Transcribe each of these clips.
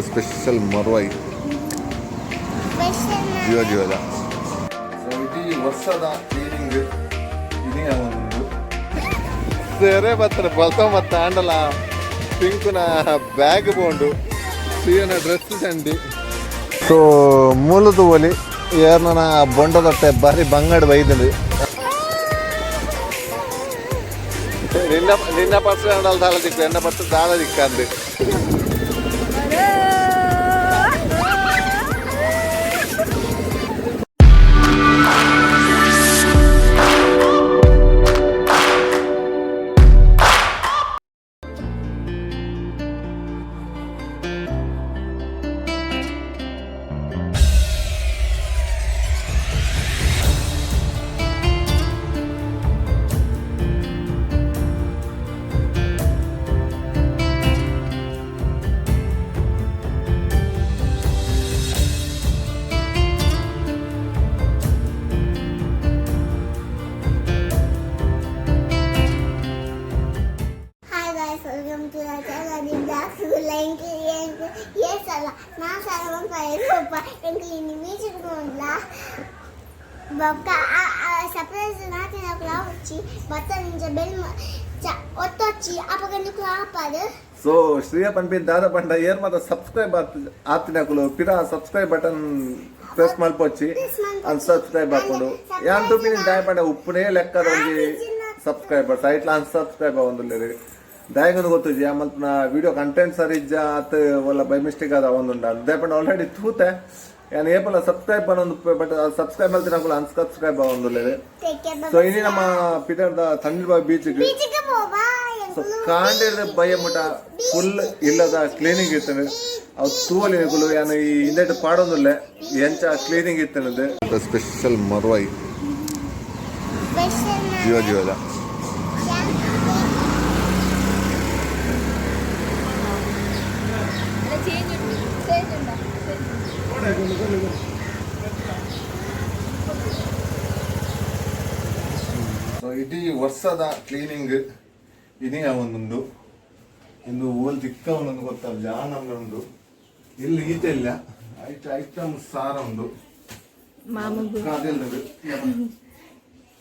Special ಮರ್ವಾಯಿ ಜೀವದ ಇಡೀ ವರ್ಷದ ಕ್ಲೀನಿಂಗ್ ಇದೇ ಒಂದು ಸೇರೆ ಬರ್ತಾರೆ ಬಲ್ತ ಮತ್ತು ಆಂಡಲ ಪಿಂಕ್ನ ಬ್ಯಾಗ್ ಬೋಂಡು ಸೀನ ಡ್ರೆಸ್ ಚಂಡಿ ಸೊ ಮೂಲದ ಒಲಿ ಏರ್ನ ಬೊಂಡದೊಟ್ಟೆ ಬಾರಿ ಬಂಗಡ್ ಬೈದಳು ನಿನ್ನ ಪರ್ಸ್ ಆಂಡಲ್ ದಾಳ ದಿಕ್ಕು ಎನ್ನ ಪರ್ಸ್ ದಾಳ ದಿಕ್ಕಂದು సో శ్రీయ పనిపింది దాదా పంట ఏర్ మాత్రం subscribe ఆపినకులు పిరా subscribe button press మల్పొచ్చి unsubscribe ಹಾಕೊಂಡು ಯಾನ್ ತುಪಿ ದಾಯಪಂಡ ಉಪ್ಪುನೇ ಲೆಕ್ಕ ಒಂಜಿ ಸಬ್ಸ್ಕ್ರೈಬರ್ಸ್ ಐಟ್ಲ ಅನ್ಸಬ್ಸ್ಕ್ರೈಬ್ ಆವೊಂದುಲ್ಲೆರ್ ದಾಯಗಂದು ಗೊತ್ತುಜಿ ಮಲ್ಪನ ವಿಡಿಯೋ ಕಂಟೆಂಟ್ ಸರಿ ಇಜ್ಜ ಅತ್ ಒಲ್ಲ ಬೈ ಮಿಸ್ಟೇಕ್ ಆದ ಒಂದುಂಡ ದಾಯಪಂಡ ಆಲ್ರೆಡಿ ತೂತೆ ಯಾನ್ ಏಪಲ ಸಬ್ಸ್ಕ್ರೈಬ್ ಪನ್ನೊಂದು ಬಟ್ ಸಬ್ಸ್ಕ್ರೈಬ್ ಮಲ್ತಿನಕುಲು ಅನ್ಸಬ್ಸ್ಕ್ರೈಬ್ ಆವೊಂದುಲ್ಲೆರ್ ಸೊ ಇನಿ ನಮ್ಮ ಪಿಟರ್ದ ತಂಡಿರ್ಬಾಗ್ ಬೀಚ್ಗೆ ಸೊ ಕಾಂಡೇದ ಭಯ ಮುಟ ಫುಲ್ ಇಲ್ಲದ ಕ್ಲೀನಿಂಗ್ ಇರ್ತದೆ ಅವು ತೂವಲಿನಕುಲು ಯಾನು ಈ ಹಿಂದೆಟ್ ಪಾಡೊಂದುಲ್ಲೆ ಎಂಚ ಕ್ಲೀನಿಂಗ್ ಇರ್ತನದು ಸ್ಪೆಷಲ್ ಮರ್ವಾಯಿ ಜೀವದ ಸೊ ಇಡೀ ವರ್ಷದ ಕ್ಲೀನಿಂಗ್ ಇದೇ ಒಂದೊಂದು ಇಂದು ಓಲ್ ದಿಕ್ಕ ಒಂದೊಂದು ಗೊತ್ತಲ್ಲ ಜಾನ್ ಉಂಡು ಇಲ್ಲಿ ಈತ ಇಲ್ಲ ಐಟಮ್ ಸಾರ ಉಂಡು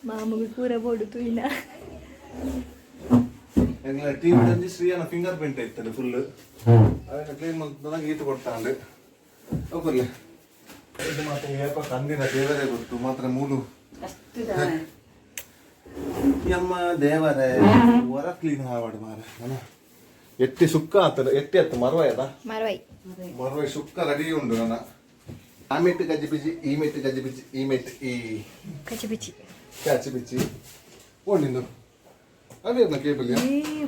ಮಾಮೂಲು ಪೂರ ಬೋಡುತ್ತು ಇಲ್ಲ ಟಿವಿ ಶ್ರೀಯನ ಫಿಂಗರ್ ಪ್ರಿಂಟ್ ಇರ್ತದೆ ಫುಲ್ ಅದನ್ನ ಕ್ಲೀನ್ ಮಾಡ್ದಾಗ ಈತ ಕೊಡ್ತಾಂಡು ಹೋಗಲ್ಲ ಇದು ಮಾತ್ರ ಏಪ ಕಂದಿನ ದೇವರೇ ಗೊತ್ತು ಮಾತ್ರ ಮೂಲು ಯಮ್ಮ ದೇವರೇ ಹೊರ ಕ್ಲೀನ್ ಆವಾಡು ಮಾರ ಎಟ್ಟಿ ಸುಕ್ಕ ಆತದ ಎಟ್ಟಿ ಆತ ಮರವಾಯದ ಮರವಾಯಿ ಸುಕ್ಕ ರೆಡಿ ಉಂಡು ನನ್ನ ಆ ಮೆಟ್ಟು ಗಜ್ಜಿ ಬಿಚ್ಚಿ ಈ ಮೆಟ್ಟು ಗಜ್ಜಿ ಬಿಚ್ಚಿ ಈ ಮೆಟ್ಟು ಈ ಕ್ಯಾಚಿ ಬಿಚ್ಚಿ ಓಡಿಂದು ಅದೇನ ಕೇಬಲ್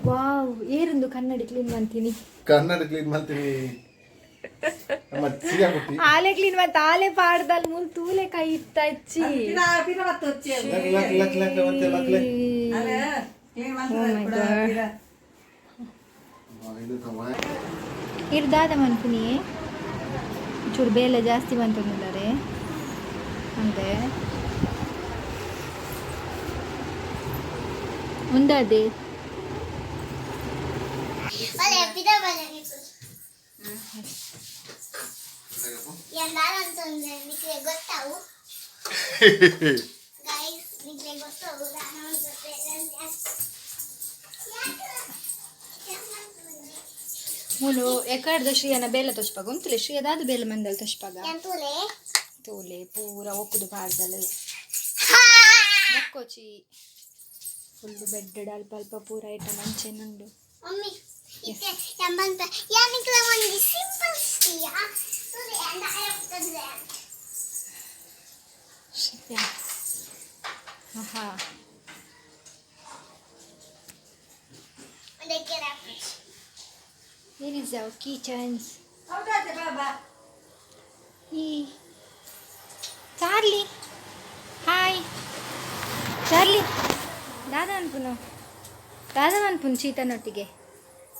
ವಾವ್ ಏರಿಂದು ಕನ್ನಡಿ ಕ್ಲೀನ್ ಮಾಡ್ತೀನಿ ಆಲೆ ಕ್ಲೀನ್ ಮತ್ತೆ ಆಲೆ ಪಾಡ್ದಲ್ ಮುಂದ್ ತೂಲೆ ಕೈ ಇತ್ತಚ್ಚಿ ಇರ್ದಾದ ಮನ್ಪುನಿ ಚೂರು ಬೇಲೆ ಜಾಸ್ತಿ ಬಂತಂದಿದ್ದಾರೆ ಅಂತೆ ಮುಂದಾದೆ ಗೊತ್ತಾವು ಮೂಲು ಎಕರ್ದ ಶ್ರೀಯನ ಬೇಲೆ ತೋಷ್ಪಾಗ ಉಂತುಲೆ ಶ್ರೀಯದಾದ ಬೇಲೆ ಮಂದಲ್ ತೋಷ್ಪಾಗ ತೋಲೆ ಪೂರ ಒಕ್ಕುದು ಪಾಡ್ದಲು ದಕ್ಕೋಚಿ ಫುಲ್ಲು ಬೆಡ್ಡೆಡ್ ಅಲ್ಪ ಅಲ್ಪ ಪೂರ ಐಟಮ್ ಮಂಚೆನುಂಡು ಆಹಾ Here is our kitchens. Charlie. Hi. Charlie. Dada anpunu. Dada anpunu cheeta nottige.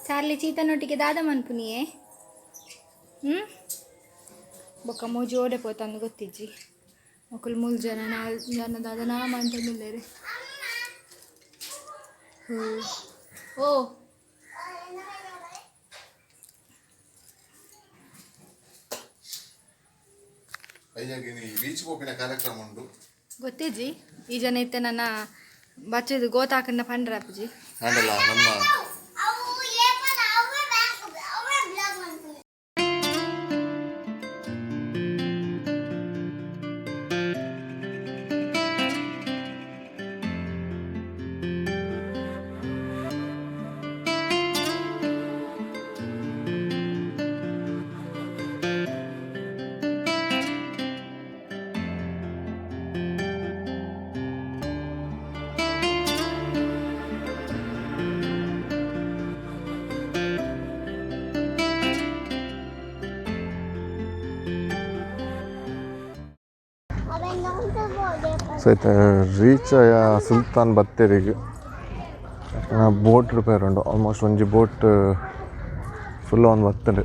Charlie cheeta nottige dada anpuniye. Boka moju ode potanu gottijji. Okul mul jana dada naam antandulere. Oh. ಅಯ್ಯಾಗಿ ನೀ beach ಹೋಗಿನ ಕಾರ್ಯಕ್ರಮ ಉಂಟು ಗೊತ್ತೇಜಿ ಈ ಜನ ಇತ್ತೆ ನನ್ನ ಬಚ್ಚದು ಗೋತಾಕನ್ನ ಪಂಡ್ರಾಪಜಿ ಹ್ಯಾಂಡಲ್ಲ ನಮ್ಮ ಸಹಿತ reach ಆಯ ಸುಲ್ತಾನ್ ಬತ್ತೇರಿಗೆ ಬೋಟ್ ರಿಪೇರ್ ಉಂಟು ಆಲ್ಮೋಸ್ಟ್ ಒಂಜಿ ಬೋಟ್ ಫುಲ್ ಒಂದು ಬತ್ತಂಡು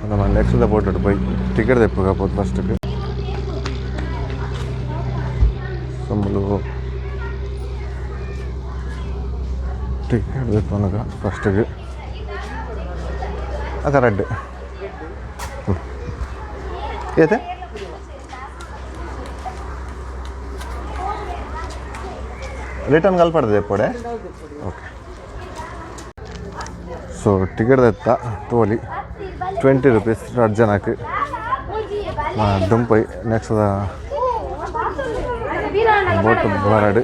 ನಮ್ಮ ನೆಕ್ಸ್ಟ್ ಬೋಟ್ ಉಂಟು ಬೈ ಟಿಕೆಟ್ ತೆಪ್ಪಗಾಗ್ಬೋದು ಫಸ್ಟಿಗೆ ಸಂಬಳು ಟಿಕೆಟ್ ತೆಪ್ಪನಗ ಫಸ್ಟಿಗೆ ಕರೆಕ್ಟ್ ಏತೆ ರಿಟರ್ನ್ ಕಲ್ಪಡ್ತದೆ ಎಪ್ಪಡೆ ಓಕೆ ಸೊ ಟಿಕೆಟ್ ತೆತ್ತ ತೋಲಿ 20 ರೂಪೀಸ್ 2 ಜನಕ್ಕೆ ದುಂಪೈ ನೆಕ್ಸ್ಟ್ ಬೋಟ್ ಬರಡು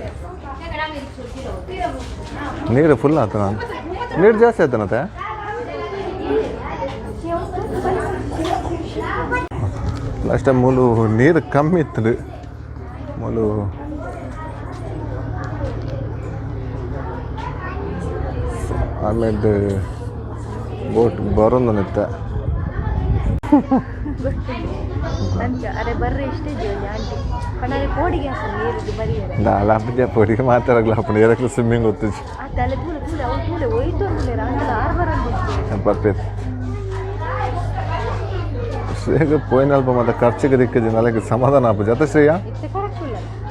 ನೀರು ಫುಲ್ ಆತ ನಾನು ನೀರು ಜಾಸ್ತಿ ಆಯ್ತಾನತ್ತೆ ಲಾಸ್ಟ್ ಟೈಮ್ ಮೂಲು ನೀರು ಕಮ್ಮಿ ಇತ್ತು ಮೂಲು ಆಮೇಲೆ ಬೋಟ್ ಬರೋಂದನಿತ್ತ ಪೋಡಿಗೆ ಮಾತಾಡಲ್ಲ ಅಪ್ಪನ ಏರಕ್ಕೆ ಸ್ವಿಮ್ಮಿಂಗ್ ಗೊತ್ತಿದ್ದು ಬರ್ಬೇಕು ಶ್ರೇಯಗೆ ಪೋಯಿನಲ್ಪ ಮತ್ತು ಖರ್ಚಿಗೆ ದಿಕ್ಕಜಿನ ಅಲ್ಲಿಗೆ ಸಮಾಧಾನ ಆಪುಜ ಅದ ಶ್ರೇಯ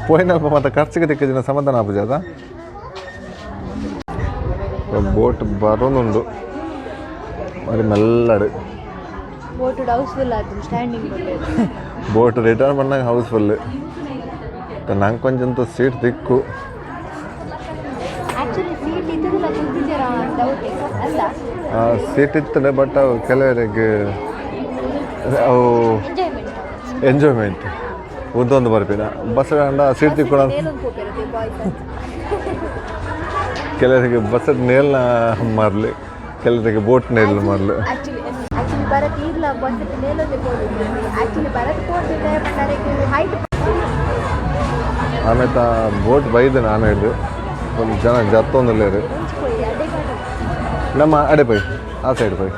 ಪೋಯಿನಲ್ಪ ಮತ್ತು ಖರ್ಚಿಗೆ ದಿಕ್ಕಜಿನ ಸಮಾಧಾನ ಆಪುಜ ಅದ ಬೋಟ್ ಬರೋನುಂಡು మరి మెల్లడు ಬೋಟ್ ರಿಟರ್ನ್ பண்ணாங்க ஹவுஸ்ஃபுல் ನಂಗೆ ಕೊಂಚಂತೂ ಸೀಟ್ ದಿಕ್ಕು ಸೀಟ್ ಇರ್ತದೆ ಬಟ್ ಅವು ಕೆಲವರಿಗೆ ಅವು ಎಂಜಾಯ್ಮೆಂಟ್ ಉದ್ದೊಂದು ಬರ್ಪಿನ ಬಸ್ ಅಂಡ ಸೀಟ್ ತಿಕ್ಕೊಳ ಕೆಲವರಿಗೆ ಬಸ್ ನೇಲ್ನ ಮಾರಲಿ ಕೆಲವರಿಗೆ ಬೋಟ್ ನೇಲ್ ಮಾರಲಿ ಆಮೇಲೆ ಬೋಟ್ ಬೈದು ನಾನು ಹಿಡಿದು ಒಂದು ಜನ ಜತ್ತೊಂದಿಲ್ಲ ನಮ್ಮ ಅಡೆ ಪೈ ಆ ಸೈಡ್ ಪೈ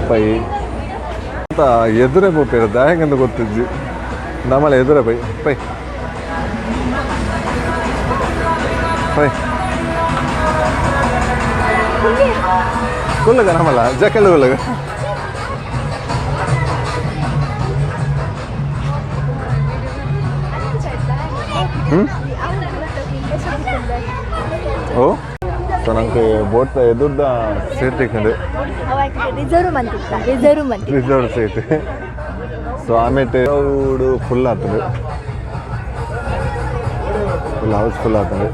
ಪೈ ಅಂತ ಎದುರೇ ಬೋಪಿರೋದು ಹೆಂಗಂತ ಗೊತ್ತಿದ್ವಿ ನಮ್ಮಲ್ಲ ಎದುರೇ ಪೈ ಪೈ ಪೈ ಕುಲ್ಲಗ ನಮ್ಮಲ್ಲ ಜಕಲ್ ಕುಲ್ಲಗ ಓ ಸೊ ನನಗೆ ಬೋಟ್ ಎದುರ್ದ ಸೀಟ್ ತಿಕ್ಕೊಂಡು ರಿಸರ್ವ್ ಸೀಟ್ ಸೊ ಆಮೇಲೆ ಕ್ರೌಡು ಫುಲ್ ಆಗ್ತದೆ ಫುಲ್ ಹೌಸ್ಫುಲ್ ಆಗ್ತದೆ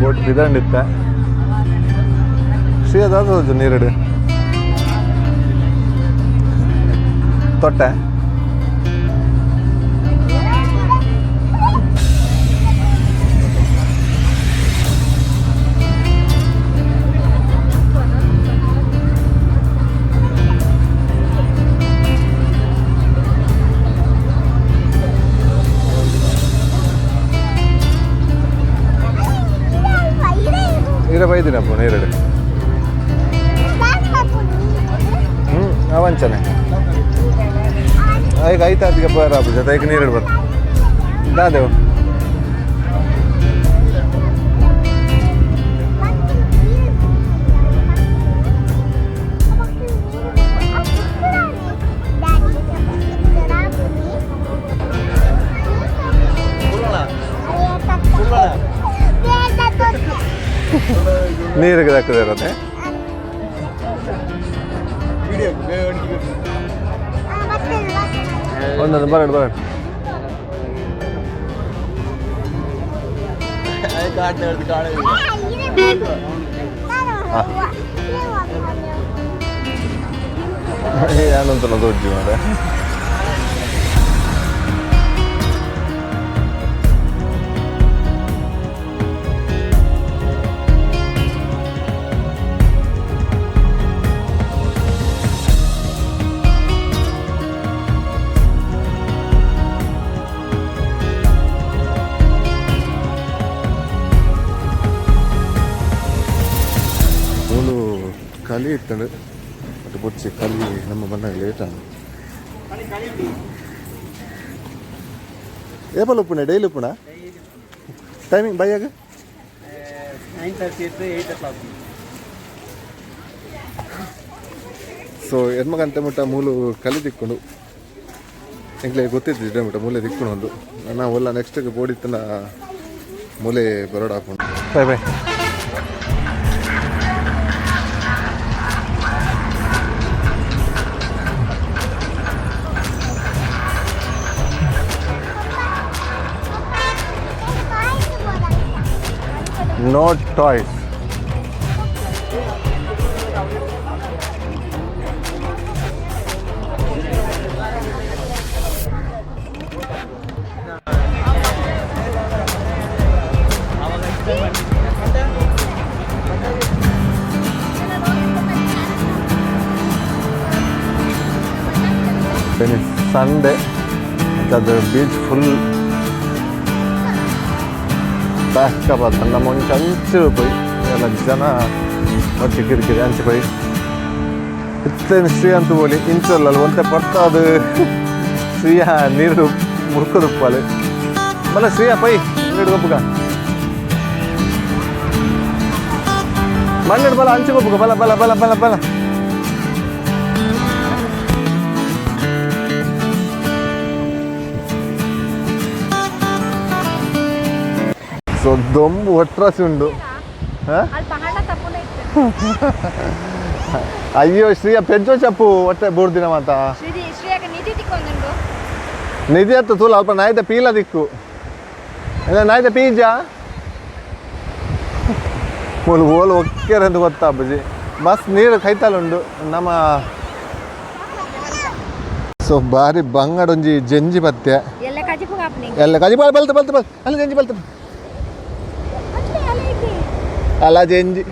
ಬೋಟ್ ಬಿದಂಡಿತ್ತ ಶ್ರೀ ಅದಾದ ನೀರಡು ತೊಟ್ಟೆ ನೀರ ಬೈದಿನಪ್ಪ ನೀರಡು ಅವಂಚನೆ ಈಗ ಐತಾತಿಗೆ ಬರಾಬು ಜೊತೆ ಈಗ ನೀರಡು ಬರ್ತ ದಾದೇವು ನೀರಿಗೆ ಹಾಕಿದಿರತ್ತೆ ಒಂದೊಂದು ಬರೋಣ ಬರೋಣ ಏನಂತ ದೊಡ್ಡ ಮಾಡ ಖಾಲಿ ಇತ್ತಂಡು ಅದು ಬುಡ್ಸಿ ಖಾಲಿ ನಮ್ಮ ಬಂದಾಗ ಲೇಟ್ ಆಗ ಏಪಲ್ ಉಪ್ಪುಣ ಡೈಲಿ ಉಪ್ಪುಣ ಟೈಮಿಂಗ್ ಬೈಯಾಗ 9:30 to 8 o'clock. ಸೊ ಹೆಣ್ಮಗಂತೆ ಮುಟ್ಟ ಮೂಲು ಕಲಿ ತಿಕ್ಕೊಂಡು ಎಂಗ್ಲೇ ಗೊತ್ತಿದ್ದಿದ್ದೆ ಮುಟ್ಟ ಮೂಲೆ ತಿಕ್ಕೊಂಡು ಒಂದು ನಾವು ಎಲ್ಲ ನೆಕ್ಸ್ಟಿಗೆ ಬೋಡಿತ್ತನ ಮೂಲೆ ಬರೋಡ್ ಹಾಕೊಂಡು bye bye No toys. Then it's Sunday. The beach full. Basketball, karena mau cancel boy, ya jana mau kiri anci boy. Itu Sriyan tuh boleh insol lalu onte parta ada Sriyan niru murku rupale. Malah Sriyan boy, niru buka. Mana bala anci buka bala. So దొమ్ము ఒట్రాసి ఉండు అయ్యో శ్రీయ పెంచో చెప్పు ಒಟ್ಟೆ ಬೂರ್ದಿನ ಮಾತ ನಿಧಿ ಅತ್ತು ತೂಲ ಅಲ್ಪ ನಾಯ್ದ ಪೀಲ ದಿಕ್ಕು ನಾಯ್ದ ಪೀಜ ಮೂಲು ಓಲು ಒಕ್ಕೇರಂದು ಗೊತ್ತಾ ಅಬ್ಬಜಿ ಮಸ್ತ್ ನೀರು ಕೈತಲುಂಡು ನಮ್ಮ ಸೊ ಬಾರಿ ಬಂಗಡೊಂಜಿ ಜಂಜಿ ಪತ್ಯ ಎಲ್ಲ ಕಜಿ ಬಲ್ತ ಅಲ್ಲಿ ಜಂಜಿ ಬಲ್ತ ಅಲ್ಲ ಜಂಜಿ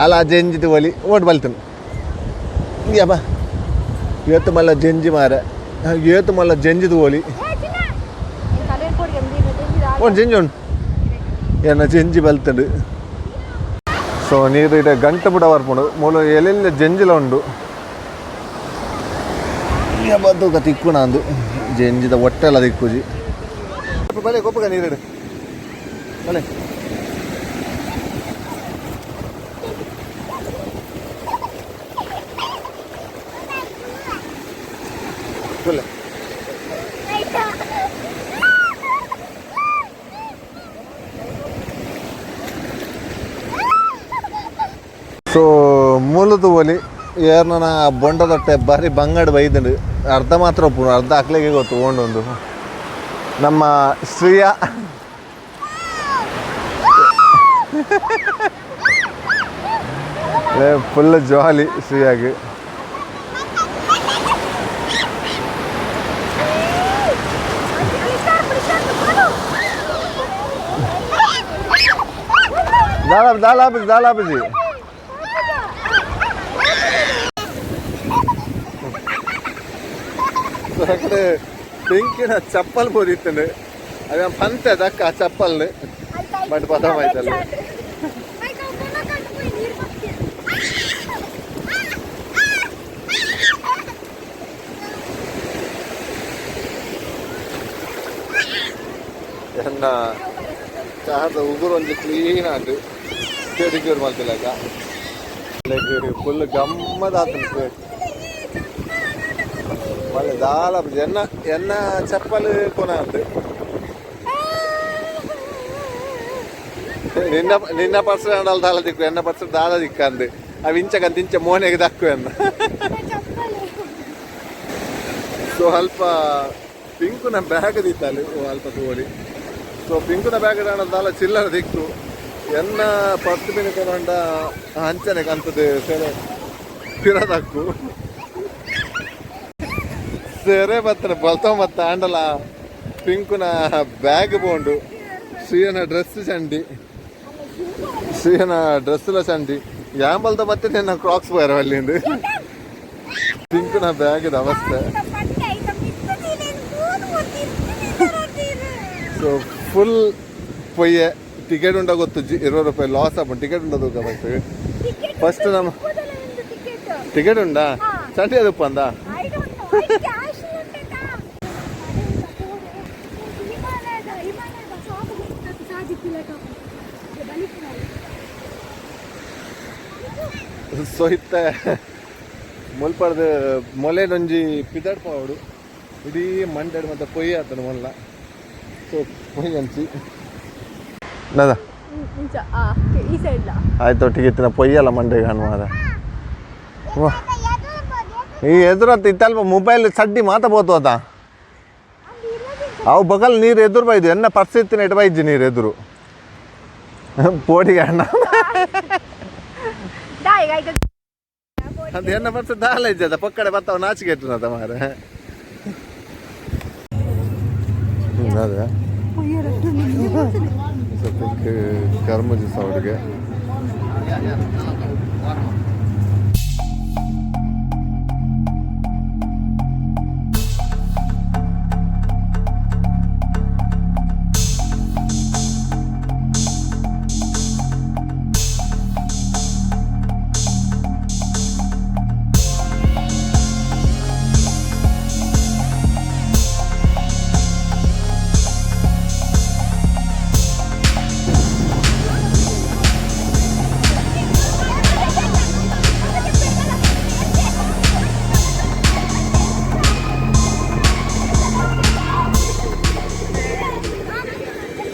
ಅಲ್ಲ ಜಂಜಿದು ಒಲಿ ಓಟ್ ಬಲ್ತನು ಯಬ್ಬ ಇವತ್ತು ಮಲ್ಲ ಜಂಜಿ ಮಾರ ಇವತ್ತು ಮಲ್ಲ ಜಂಜಿದು ಓಲಿ ಓಟ್ ಜಂಜಿ ಉಂಟು ಏನ ಜಂಜಿ ಬಲ್ತಂಡು ಸೊ ನೀರು ಇಡ ಗಂಟೆ ಬಿಡ ಬರ್ಪುಂಡು ಮೂಲ ಎಲ್ಲೆಲ್ಲ ಜಂಜಿಲ ಉಂಡು ಯಬ್ಬದು ತಿಕ್ಕು ನಂದು ಜಂಜಿದ ಹೊಟ್ಟೆಲ್ಲ ದಿಕ್ಕುಜಿ ಬಲೆ ಗೊಬ್ಬಗ ನೀರಿಡು ಬಲೆ ಸೊ ಮೂಲದ ಒಲಿ ಏರ್ನ ಬೊಂಡದೊಟ್ಟೆ ಬಾರಿ ಬಂಗಡ್ ಬೈದಂಡು ಅರ್ಧ ಮಾತ್ರ ಒಪ್ಪು ಅರ್ಧ ಹಾಕ್ಲಿಕ್ಕೆ ಗೊತ್ತು ಓಂಡೊಂದು ನಮ್ಮ ಶ್ರೀಯ ಫುಲ್ ಜಾಲಿ ಶ್ರೀಯಾಗಿ ದಾಲಾಬಜಿ ಅಕಡೆ ಬೆಂಕಿನ ಚಪ್ಪಲ್ ಬೋದಿತ್ತಂಡು ಅದ ಪಂತೆ ಅದಕ್ಕ ಆ ಚಪ್ಪಲ್ನ ಬಟ್ ಪದವಾಯ್ತಲ್ಲ ಎನ್ನ ಚಹದ ಉಗುರು ಒಂದು ಕ್ಲೀನ್ ಆಗಿ ಪೆಡಿಕ್ಯೂರ್ ಮಾಡ್ತಿಲ್ಲಕ ಲೈಕ್ ಫುಲ್ ಗಮ್ಮತ್ ಆತನ మళ్ళీ దాదాపు ఎన్న చెప్పలు కొనాలి నిన్న పర్సెంట్ అండాలి దాదా దిక్కు 80% దాదా దిక్కంది అవి ಇಂಚೆ ಮೋನೆಗೆ ದಕ್ಕುವೆನ್ನ ಸೊ ಅಲ್ಪ ಪಿಂಕುನ ಬ್ಯಾಗ್ ದಿತ್ತಲ್ಲಿ ಅಲ್ಪ ತೋಡಿ ಸೊ ಪಿಂಕುನ ಬ್ಯಾಗ್ ದಾಲ ಚಿಲ್ಲರ ದಿಕ್ಕು ಎನ್ನ ಪರ್ಸ್ ಬಿನ್ ಕೊನಂಡ ಹಂಚನೆ ಕಂತದೆ ಸೆರೆ ಪಿರದಕ್ಕು ಸೆರೆ ಬತ್ತನೆ ಬಲ್ತ ಮತ್ತ ಆಂಡಲ ಪಿಂಕುನ ಬ್ಯಾಗ್ ಬೋಂಡು ಶ್ರೀಯನ ಡ್ರೆಸ್ ಚಂಡಿ ಶ್ರೀಯನ ಡ್ರೆಸ್ಲ ಚಂಡಿ ಯಾಂಬಲ್ದ ಮತ್ತೆ ನಿನ್ನ ಕ್ರಾಕ್ಸ್ ಬೇರೆ ಅಲ್ಲಿಂದ ಪಿಂಕುನ ಬ್ಯಾಗಿದ ಅವಸ್ಥೆ ಸೊ ಫುಲ್ ಪೊಯ್ಯೆ ಟಿಕೆಟ್ ಉಂಡ ಗೊತ್ತು ₹20 ಲಾಸ್ ಆಪ ಟಿಕೆಟ್ ಉಂಡದು ಫಸ್ಟ್ ನಮ್ಮ ಟಿಕೆಟ್ ಉಂಡಾ ಚಂಡಿ ಅದಪ್ಪ ಅಂದ ಸೊ ಇತ್ತ ಮುಲ್ಪಡ್ದು ಮೊಲೆನೊಂಜಿ ಪಿದಾಡ್ಪಾವಡು ಇಡೀ ಮಂಡ್ಯಡ್ ಮತ್ತೆ ಪೊಯ್ಯ ಆತನು ಮೊಲ್ಲ ಸೊ ಪೊಯ್ಯ ಹಂಚಿ ನದ ಆಯ್ತು ಒಟ್ಟಿಗೆ ಇತ್ತಿನ ಪೊಯ್ಯಲ್ಲ ಮಂಡ್ಯಗೆ ಹನುಮಾದ ಈ ಎದುರತ್ತ ಇತ್ತಲ್ಪ ಮೊಬೈಲ್ ಸಡ್ಡಿ ಮಾತಾಬೋದು ಅದ ಅವು ಬಗಲ್ ನೀರು ಎದುರು ಬೈದು ಎನ್ನ ಪರ್ಸ್ ಇತ್ತಿನ ಇಟ್ಟು ಬೈಜಿ ನೀರು ಎದುರು ಪೋಡಿಗೆ ಅಣ್ಣ ಅದು ಎನ್ನ ಪರ್ಸ್ ದಾಲ ಇಜ್ಜದ ಪಕ್ಕಡೆ ಬರ್ತಾವ ನಾಚಿಕೆ ಇಟ್ಟನದ ಮಾರೆ ಅದೇ ಸದ್ಯಕ್ಕೆ ಕರ್ಮಜಿ ಸೌಡಿಗೆ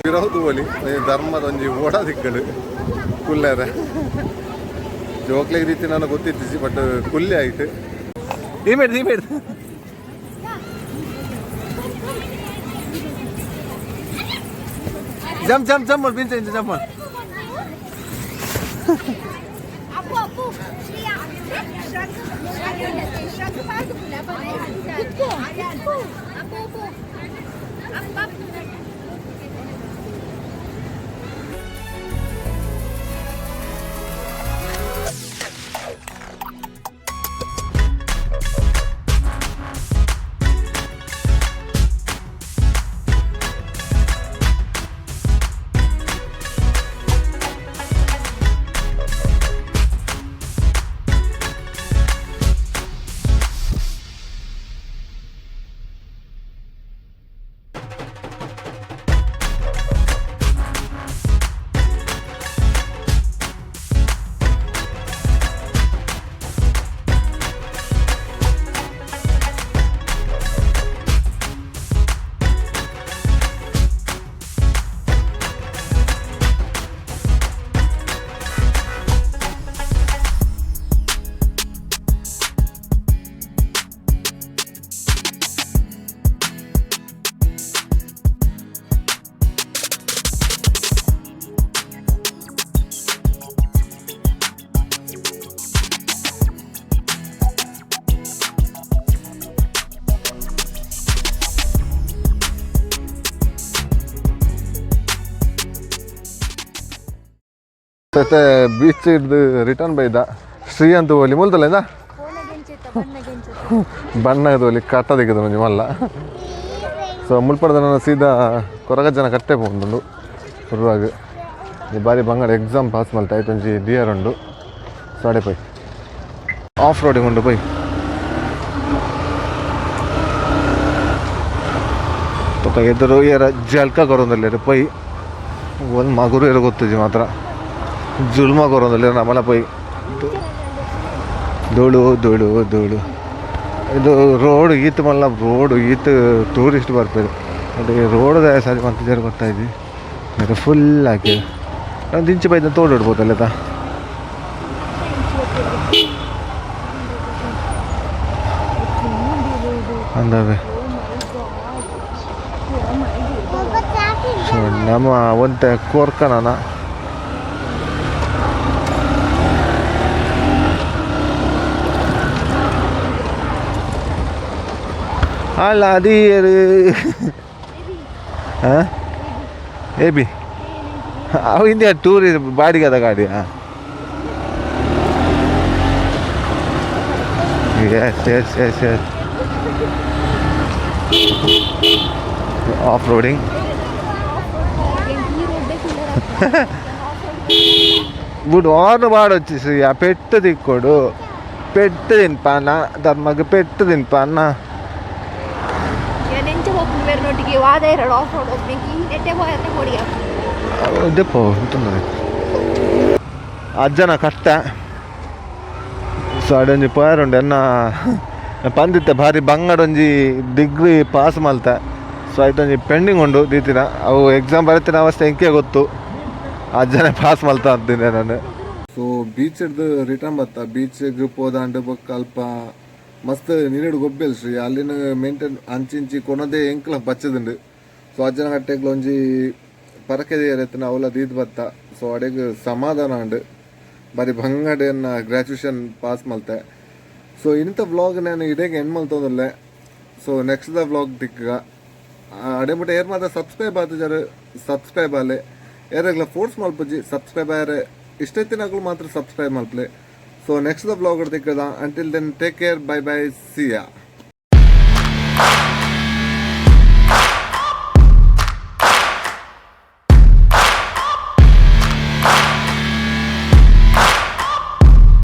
ಇರೋದು ಒಲಿ ಧರ್ಮದ ಒಂಜಿ ಓಡ ದಿಕ್ಕಡು ಕುಲ್ಲೇರೆ ಜೋಕ್ಲೆಗ್ ರೀತಿ ನಾನು ಗೊತ್ತಿತ್ತು ಬಟ್ ಕುಲ್ಲೆ ಆಯ್ತು ಈ ಬೇಡ ಜಂಪ್ ಪಿಂಚ ಜಂಪ್ ಮತ್ತೆ ಬೀಚ್ ಹಿಡ್ದು ರಿಟರ್ನ್ ಬೈದ ಶ್ರೀ ಅಂತ ಹೋಲಿ ಮುಲ್ತಲ್ಲ ಬಣ್ಣದ ಹೋಲಿ ಕಟ್ಟ ತೆಗೆದು ಮಂಜು ಮಲ್ಲ ಸೊ ಮುಲ್ಪಡ್ದ ನಾನು ಸೀದಾ ಕೊರಗ ಜನ ಕಟ್ಟೆ ಹೋಗುಂಡು ಬರುವಾಗ ಈ ಬಾರಿ ಬಂಗಾಳ ಎಕ್ಸಾಮ್ ಪಾಸ್ ಮಲ್ತ ಆಯ್ತು ಒಂಜಿ ಡಿಯರ್ ಉಂಡು ಸಾಡೆ ಪೈ ಆಫ್ ರೋಡಿಂಗ್ ಉಂಡು ಪೈ ಎದುರು ಏರ ಜಲ್ಕ ಕೊರೊಂದಲ್ಲಿ ಪೈ ಒಂದು ಮಗುರು ಏರ ಗೊತ್ತಿಜಿ ಮಾತ್ರ ಜುಲ್ಮ ಕೊರೊಂದಲ್ಲಿ ನಮ್ಮಲ್ಲ ಪೈ ಧೂಳು ಧೂಳು ಧೂಳು ಇದು ರೋಡ್ ಈತ್ ಮಲ್ಲ ರೋಡ್ ಈತ್ ಟೂರಿಸ್ಟ್ ಬರ್ತಾರೆ ಅದು ರೋಡ್ ಸರಿ ಮಂತಿದ್ದಾರೆ ಗೊತ್ತಾಯ್ತು ಅದು ಫುಲ್ ಹಾಕಿ ನಾನು ದಿಂಚಿ ಬೈದ ತೋಡಿಡ್ಬೋದಲ್ಲ ಅಂದವೆ ಸೊ ನಮ್ಮ ಒಂತೆ ಕೋರ್ಕನ ಅಲ್ಲ ಅದು ಹಾಂ ಎ ಬಿ ಅವು ಹಿಂದೆ ಟೂರಿಸ್ಟ್ ಬಾಡಿಗೆದ ಗಾಡಿ ಎಸ್ ಎಸ್ ಎಸ್ ಎಸ್ ಆಫ್ ರೋಡಿಂಗ್ ಬಿಡು ಆನ್ ಮಾಡೊಚ್ಚಿ ಆ ಪೆಟ್ಟು ತಿಕ್ಕೊಡು ಪೆಟ್ಟು ತಿನ್ಪಾನ ಧರ್ಮಕ್ಕೆ ಪೆಟ್ಟು ತಿನ್ಪಾನ ದೆಪ್ಪೋ ತೊಂದರೆ ಅಜ್ಜನ ಕಷ್ಟ ಸೊ ಅಡೊಂಜಿ ಪೋಯರುಂಡು ಎನ್ನ ಪಂದಿತ್ತೆ ಭಾರಿ ಬಂಗಡೊಂಜಿ ಡಿಗ್ರಿ ಪಾಸ್ ಮಲ್ತೆ ಸೊ ಆಯ್ತೊಂಜಿ ಪೆಂಡಿಂಗ್ ಉಂಡು ದೀತಿನ ಅವು ಎಕ್ಸಾಮ್ ಬರೀತಿನ ಅವಸ್ಥೆ ಎಂಕೆ ಗೊತ್ತು ಅಜ್ಜನೇ ಪಾಸ್ ಮಲ್ತಾ ಅಂತೀನಿ ನಾನು ಸೊ ಬೀಚ್ ರಿಟರ್ನ್ ಬತ್ತ ಬೀಚ್ಗೆ ಹೋದಾಂಡು ಬೊಕ್ಕ ಅಲ್ಪ ಮಸ್ತ್ ನೀರು ಗೊಬ್ಬೆಲ್ ಶ್ರೀ ಅಲ್ಲಿನ ಮೇಂಟೈನ್ ಅಂಚಿಂಚಿ ಕೊನದೇ ಎಂಕ್ಲ ಬಚ್ಚದುಂಡು ಸೊ ಅಜ್ಜನ ಕಟ್ಟೆಗ್ಲ ಒಂಜಿ ಪರಕೆದ ಎತ್ತಿನ ಅವಲ ದೀದ್ ಬತ್ತ ಸೊ ಅಡೆಗ್ ಸಮಾಧಾನ ಉಂಡು ಬಾರಿ ಬಂಗಡೆಯನ್ನ ಗ್ರ್ಯಾಜುಯೇಷನ್ ಪಾಸ್ ಮಲ್ತೆ ಸೊ ಇಂಥ ವ್ಲಾಗ್ ನಾನು ಇಡೇಗೆ ಎಂಡ್ ಮಲ್ತೋದಲ್ಲೇ ಸೊ ನೆಕ್ಸ್ಟ್ ದ ವ್ಲಾಗ್ ದಿಕ್ಕ ಅಡೆ ಬಿಟ್ಟು ಏರ್ ಮಾತ್ರ ಸಬ್ಸ್ಕ್ರೈಬ್ ಆದ್ರೆ ಸಬ್ಸ್ಕ್ರೈಬ್ ಆಲೆ ಯಾರೆಗ್ಲ ಫೋರ್ಸ್ ಮಲ್ಪಜ್ಜಿ ಸಬ್ಸ್ಕ್ರೈಬ್ ಆದ್ರೆ ಇಷ್ಟೆತ್ತಿನಾಗಲು ಮಾತ್ರ ಸಬ್ಸ್ಕ್ರೈಬ್ ಮಲ್ಪಲೆ ಸೊ ನೆಕ್ಸ್ಟ್ ದ ವ್ಲಾಗ್ ದಿಕ್ಕದ until then take care bye bye see ಯಾ